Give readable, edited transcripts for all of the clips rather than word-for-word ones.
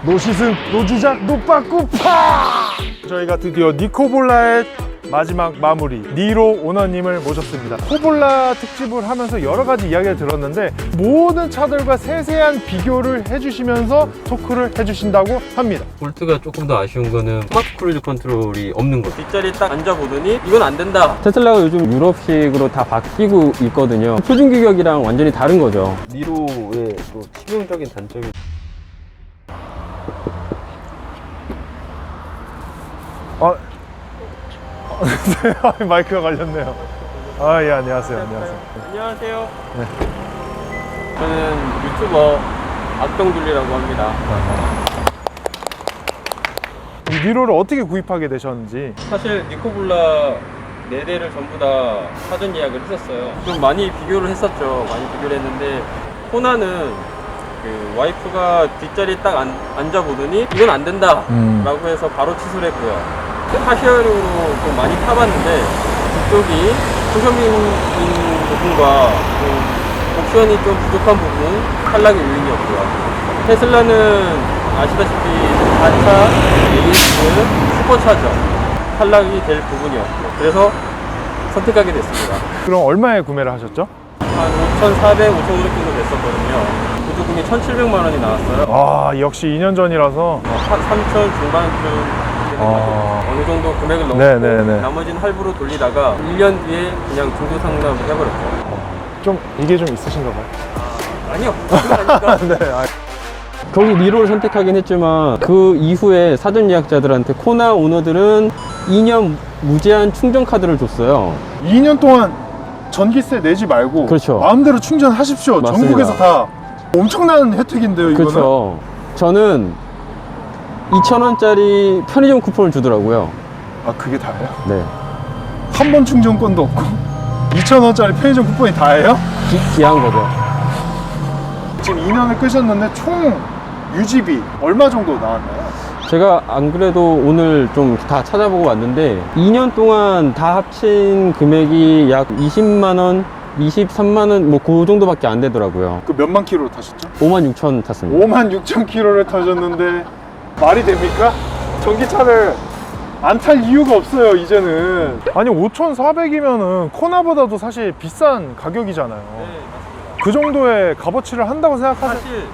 노시승, 노주작, 노빠꾸파! 저희가 드디어 니코볼라의 마지막 마무리 니로 오너님을 모셨습니다. 코볼라 특집을 하면서 여러 가지 이야기를 들었는데 모든 차들과 세세한 비교를 해주시면서 토크를 해주신다고 합니다. 볼트가 조금 더 아쉬운 거는 스마트 크루즈 컨트롤이 없는 거. 뒷자리에 딱 앉아보더니 이건 안 된다. 테슬라가 요즘 유럽식으로 다 바뀌고 있거든요. 표준 규격이랑 완전히 다른 거죠. 니로의 또 치명적인 단점이 마이크가 걸렸네요. 아, 예, 안녕하세요. 안녕하세요. 안녕하세요. 네. 저는 유튜버 악동둘리라고 합니다. 이 니로를 어떻게 구입하게 되셨는지. 사실 니코볼라 4대를 전부 다 사전 예약을 했었어요. 좀 많이 비교를 했었죠. 많이 비교를 했는데 코나는 그 와이프가 뒷자리에 딱 앉아보더니 이건 안 된다 라고 해서 바로 취소를 했고요. 하시어링으로 좀 많이 타봤는데 그쪽이 소셔밍인 부분과 좀 옵션이 좀 부족한 부분 탈락의 요인이었고요. 테슬라는 아시다시피 4차 AS 슈퍼차저 탈락이 될 부분이었고 그래서 선택하게 됐습니다. 그럼 얼마에 구매를 하셨죠? 한 5,400, 5,500 정도 됐었거든요. 보조금이 1,700만 원이 나왔어요. 아, 역시 2년 전이라서. 한 3,000 중반쯤 어느 정도 금액을 넣고 네네네. 나머지는 할부로 돌리다가 1년 뒤에 그냥 중도 상납을 해버렸죠. 좀 이게 좀 있으신가 봐요. 아니요, 그건 아니까. 네. 결국 니로를 선택하긴 했지만 그 이후에 사전 예약자들한테 코나 오너들은 2년 무제한 충전 카드를 줬어요. 2년 동안 전기세 내지 말고 그렇죠. 마음대로 충전하십시오. 맞습니다. 전국에서 다 엄청난 혜택인데요, 이거는. 그렇죠. 저는 2,000원짜리 편의점 쿠폰을 주더라고요. 아, 그게 다예요? 네. 한 번 충전권도 없고 2,000원짜리 편의점 쿠폰이 다예요? 귀한 거죠. 지금 2년을 끄셨는데 총 유지비 얼마 정도 나왔나요? 제가 안 그래도 오늘 좀 다 찾아보고 왔는데 2년 동안 다 합친 금액이 약 20만 원, 23만 원, 뭐 그 정도밖에 안 되더라고요. 그 몇만 킬로 타셨죠? 5만 6천 탔습니다. 5만 6천 킬로를 타셨는데 말이 됩니까? 전기차를 안 탈 이유가 없어요, 이제는. 아니, 5,400이면은 코나보다도 사실 비싼 가격이잖아요. 네, 맞습니다. 그 정도의 값어치를 한다고 생각하세요? 사실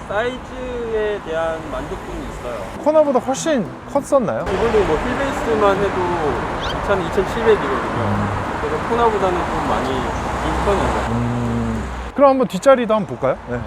사이즈에 대한 만족도는 있어요. 코나보다 훨씬 컸었나요? 이번에 뭐 휠베이스만 해도 2,700이거든요. 그래서 코나보다는 좀 많이 긴 편이죠. 그럼 한번 뒷자리도 한번 볼까요? 네.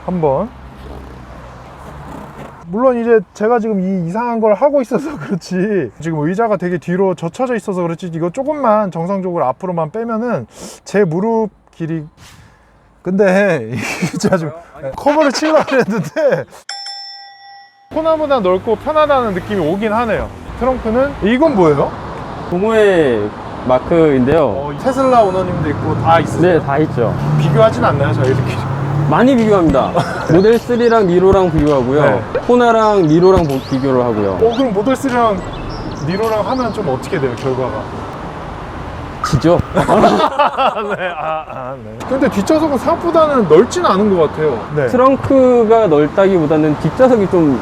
한번. 물론 이제 제가 지금 이 이상한 걸 하고 있어서 그렇지, 지금 의자가 되게 뒤로 젖혀져 있어서 그렇지, 이거 조금만 정상적으로 앞으로만 빼면은 제 무릎 길이, 근데 이게 제가 좀 커버를 치려고 했는데 코나보다 넓고 편하다는 느낌이 오긴 하네요. 트렁크는 이건 뭐예요? 동호회 마크인데요. 테슬라 오너님도 있고 다 있어요. 네, 다 있죠. 비교하진 않나요, 저희들끼리? 많이 비교합니다. 모델 3랑 니로랑 비교하고요. 네. 코나랑 니로랑 비교를 하고요. 그럼 모델3랑 니로랑 하면 좀 어떻게 돼요, 결과가? 지죠? 네, 네. 근데 뒷좌석은 생각보다는 넓진 않은 것 같아요. 네. 트렁크가 넓다기보다는 뒷좌석이 좀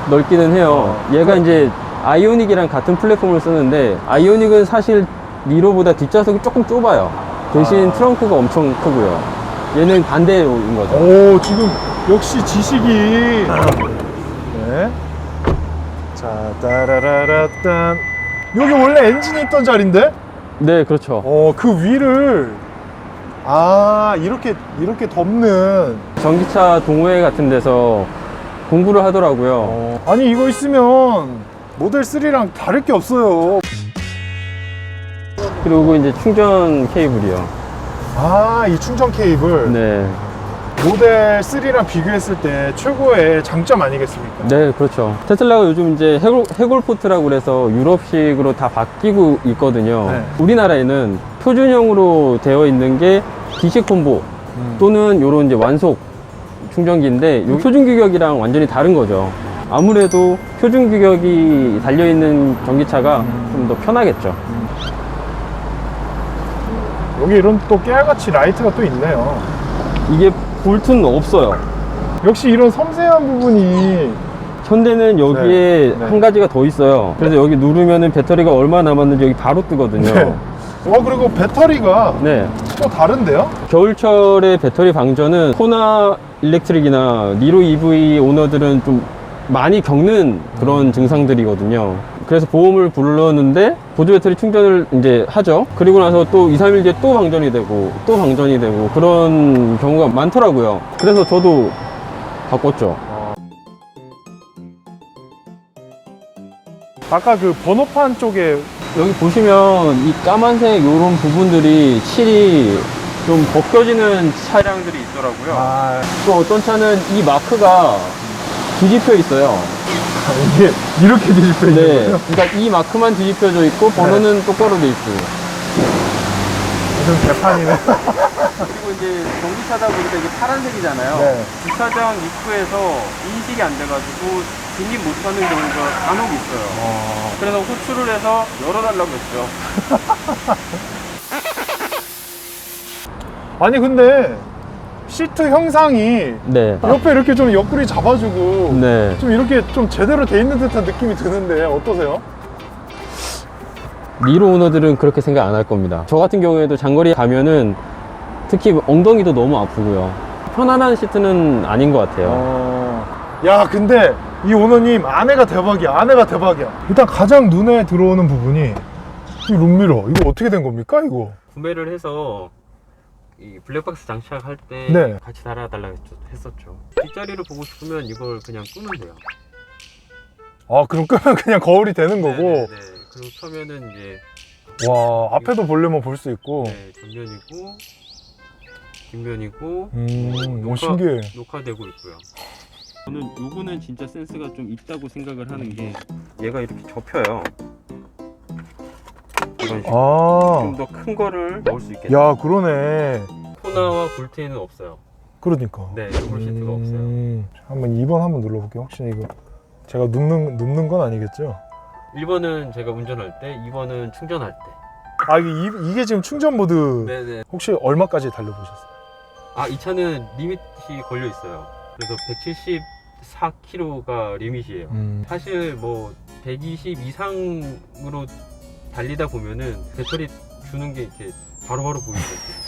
넓기는 해요. 얘가 이제 아이오닉이랑 같은 플랫폼을 쓰는데 아이오닉은 사실 니로보다 뒷좌석이 조금 좁아요. 대신 트렁크가 엄청 크고요. 얘는 반대인 거죠. 오, 지금 역시 지식이. 네. 자, 따라라라딴. 여기 원래 엔진이 있던 자리인데? 네, 그렇죠. 그 위를, 이렇게 덮는. 전기차 동호회 같은 데서 공부를 하더라고요. 아니, 이거 있으면 모델3랑 다를 게 없어요. 그리고 이제 충전 케이블이요. 이 충전 케이블. 네. 모델 3랑 비교했을 때 최고의 장점 아니겠습니까? 네, 그렇죠. 테슬라가 요즘 이제 해골포트라고 그래서 유럽식으로 다 바뀌고 있거든요. 네. 우리나라에는 표준형으로 되어 있는 게 DC 콤보 또는 요런 이제 완속 충전기인데 요 표준 규격이랑 완전히 다른 거죠. 아무래도 표준 규격이 달려있는 전기차가 좀 더 편하겠죠. 여기 이런 또 깨알같이 라이트가 또 있네요. 이게 볼트는 없어요. 역시 이런 섬세한 부분이 현대는 여기에 네. 한 가지가 더 있어요. 그래서 여기 누르면은 배터리가 얼마 남았는지 여기 바로 뜨거든요. 네. 그리고 배터리가 네. 또 다른데요? 겨울철에 배터리 방전은 호나 일렉트릭이나 니로 EV 오너들은 좀 많이 겪는 그런 증상들이거든요. 그래서 보험을 불렀는데 보조 배터리 충전을 이제 하죠. 그리고 나서 또 2, 3일 뒤에 또 방전이 되고 또 방전이 되고 그런 경우가 많더라고요. 그래서 저도 바꿨죠. 아까 그 번호판 쪽에 여기 보시면 이 까만색 요런 부분들이 칠이 좀 벗겨지는 차량들이 있더라고요. 또 어떤 차는 이 마크가 뒤집혀 있어요. 이게 이렇게 뒤집혀 있는 네. 거예요? 그러니까 이 마크만 뒤집혀져 있고 번호는 똑바로 돼 있고. 무슨 개판이네. 그리고 이제 전기차다 보니까 이게 파란색이잖아요. 네. 주차장 입구에서 인식이 안 돼가지고 진입 못하는 경우가 간혹 있어요. 그래서 호출을 해서 열어달라고 했죠. 아니 근데 시트 형상이 네. 옆에 이렇게 좀 옆구리 잡아주고 네. 좀 이렇게 좀 제대로 돼 있는 듯한 느낌이 드는데 어떠세요? 니로 오너들은 그렇게 생각 안 할 겁니다. 저 같은 경우에도 장거리 가면은 특히 엉덩이도 너무 아프고요. 편안한 시트는 아닌 것 같아요. 야 근데 이 오너님 안에가 대박이야. 안에가 대박이야. 일단 가장 눈에 들어오는 부분이 이 룸미러. 이거 어떻게 된 겁니까 이거? 구매를 해서 이 블랙박스 장착할 때 네. 같이 달아달라고 했었죠. 뒷자리를 보고 싶으면 이걸 그냥 끄면 돼요. 그럼 끄면 그냥 거울이 되는 거고. 네네네. 그리고 켜면은 이제 와 앞에도 보려면 볼 수 있고. 네, 전면이고 뒷면이고 너무 신기해. 녹화되고 있고요. 저는 요거는 진짜 센스가 좀 있다고 생각을 하는 게 얘가 이렇게 접혀요. 이런 식으로 좀 더 큰 거를 넣을 수 있겠죠. 야 그러네. 코나와 볼트에는 없어요. 그러니까. 네, 요걸 시트가 없어요. 한번 2번 한번 눌러볼게요. 혹시 이거 제가 눕는 건 아니겠죠? 1번은 제가 운전할 때, 2번은 충전할 때. 이게 지금 충전 모드. 네네. 혹시 얼마까지 달려보셨어요? 이 차는 리밋이 걸려 있어요. 그래서 174km가 리밋이에요. 사실 뭐 120 이상으로 달리다 보면은 배터리 주는 게 이렇게 바로바로 보이거든요.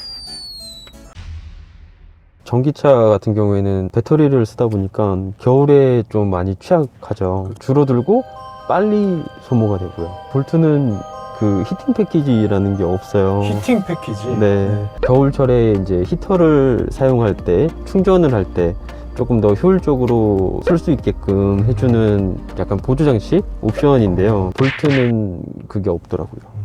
전기차 같은 경우에는 배터리를 쓰다 보니까 겨울에 좀 많이 취약하죠. 줄어들고 빨리 소모가 되고요. 볼트는 그 히팅 패키지라는 게 없어요. 히팅 패키지. 네. 겨울철에 이제 히터를 사용할 때, 충전을 할 때 조금 더 효율적으로 쓸 수 있게끔 해주는 약간 보조 장치 옵션인데요. 볼트는 그게 없더라고요.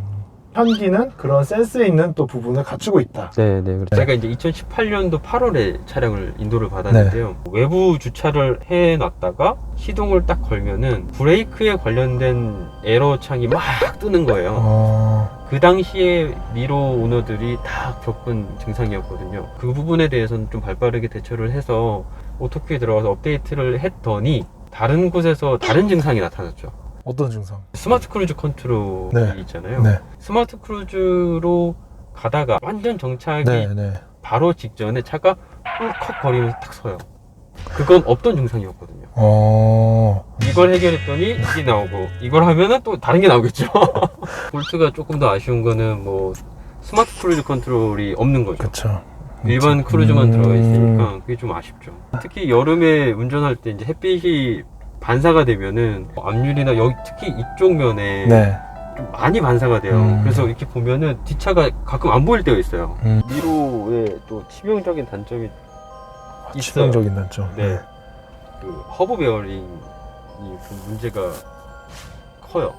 현기는 그런 센스 있는 또 부분을 갖추고 있다. 네, 네. 그렇죠. 제가 이제 2018년도 8월에 차량을 인도를 받았는데요. 외부 주차를 해놨다가 시동을 딱 걸면은 브레이크에 관련된 에러 창이 막 뜨는 거예요. 그 당시에 니로 오너들이 다 겪은 증상이었거든요. 그 부분에 대해서는 좀 발빠르게 대처를 해서 오토큐에 들어가서 업데이트를 했더니 다른 곳에서 다른 증상이 나타났죠. 어떤 증상? 스마트 크루즈 컨트롤이 네. 있잖아요. 네. 스마트 크루즈로 가다가 완전 정차하기 네. 바로 직전에 차가 꿀컥 거리면서 탁 서요. 그건 없던 증상이었거든요. 이걸 해결했더니 이게 나오고, 이걸 하면은 또 다른 게 나오겠죠. 볼트가 조금 더 아쉬운 거는 뭐 스마트 크루즈 컨트롤이 없는 거죠. 그렇죠. 일반 크루즈만 들어가 있으니까 그게 좀 아쉽죠. 특히 여름에 운전할 때 이제 햇빛이 반사가 되면은 앞유리나 여기 특히 이쪽 면에 네. 좀 많이 반사가 돼요. 그래서 이렇게 보면은 뒷차가 가끔 안 보일 때가 있어요. 니로의 또 치명적인 단점이 있어요. 치명적인 단점. 네. 그 허브 베어링이 좀 문제가 커요.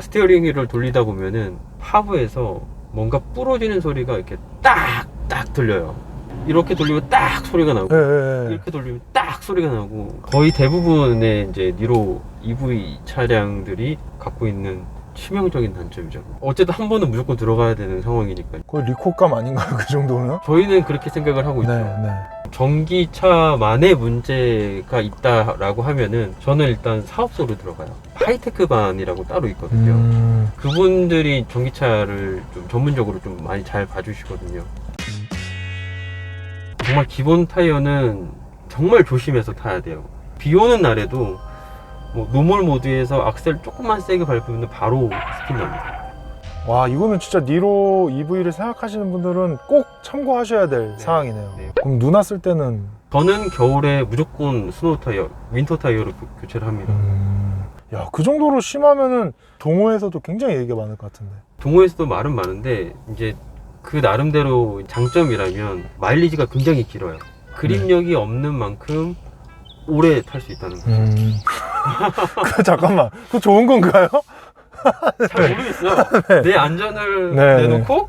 스티어링 휠을 돌리다 보면은 하부에서 뭔가 부러지는 소리가 이렇게 딱딱 들려요. 이렇게 돌리면 딱 소리가 나고, 네. 이렇게 돌리면 딱 소리가 나고, 거의 대부분의 이제 니로 EV 차량들이 갖고 있는 치명적인 단점이죠. 어쨌든 한 번은 무조건 들어가야 되는 상황이니까요. 거의 리코감 아닌가요? 그 정도면? 저희는 그렇게 생각을 하고 있죠. 네. 전기차만의 문제가 있다라고 하면은 저는 일단 사업소로 들어가요. 하이테크 반이라고 따로 있거든요. 그분들이 전기차를 좀 전문적으로 좀 많이 잘 봐주시거든요. 정말 기본 타이어는 정말 조심해서 타야 돼요. 비 오는 날에도 뭐 노멀 모드에서 악셀 조금만 세게 밟으면 바로 스핀 납니다. 와, 이거는 진짜 니로 EV를 생각하시는 분들은 꼭 참고하셔야 될 상황이네요. 네. 그럼 눈 왔을 때는 저는 겨울에 무조건 스노우 타이어, 윈터 타이어로 교체를 합니다. 야, 그 정도로 심하면은 동호회에서도 굉장히 얘기가 많을 것 같은데. 동호회에서도 말은 많은데 이제 그 나름대로 장점이라면 마일리지가 굉장히 길어요. 그립력이 없는 만큼 오래 탈 수 있다는 거죠. 잠깐만, 그거 좋은 건가요? 잘 모르겠어요. 내 안전을 네. 내놓고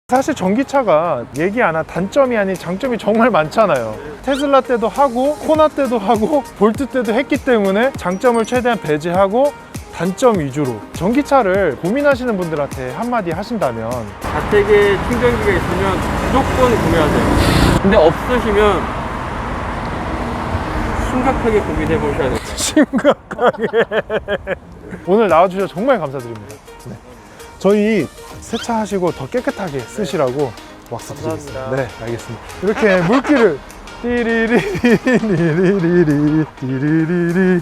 사실 전기차가 얘기 안 한 단점이 아닌 장점이 정말 많잖아요. 테슬라 때도 하고 코나 때도 하고 볼트 때도 했기 때문에 장점을 최대한 배제하고 단점 위주로 전기차를 고민하시는 분들한테 한마디 하신다면 자택에 충전기가 있으면 무조건 구매하세요. 근데 없으시면 심각하게 고민해 보셔야 돼요. 심각하게 오늘 나와주셔서 정말 감사드립니다. 네. 저희 세차하시고 더 깨끗하게 쓰시라고 왁스 드리겠습니다. 감사합니다. 네, 알겠습니다. 이렇게 물기를 띠리리리리리리리 띠리리리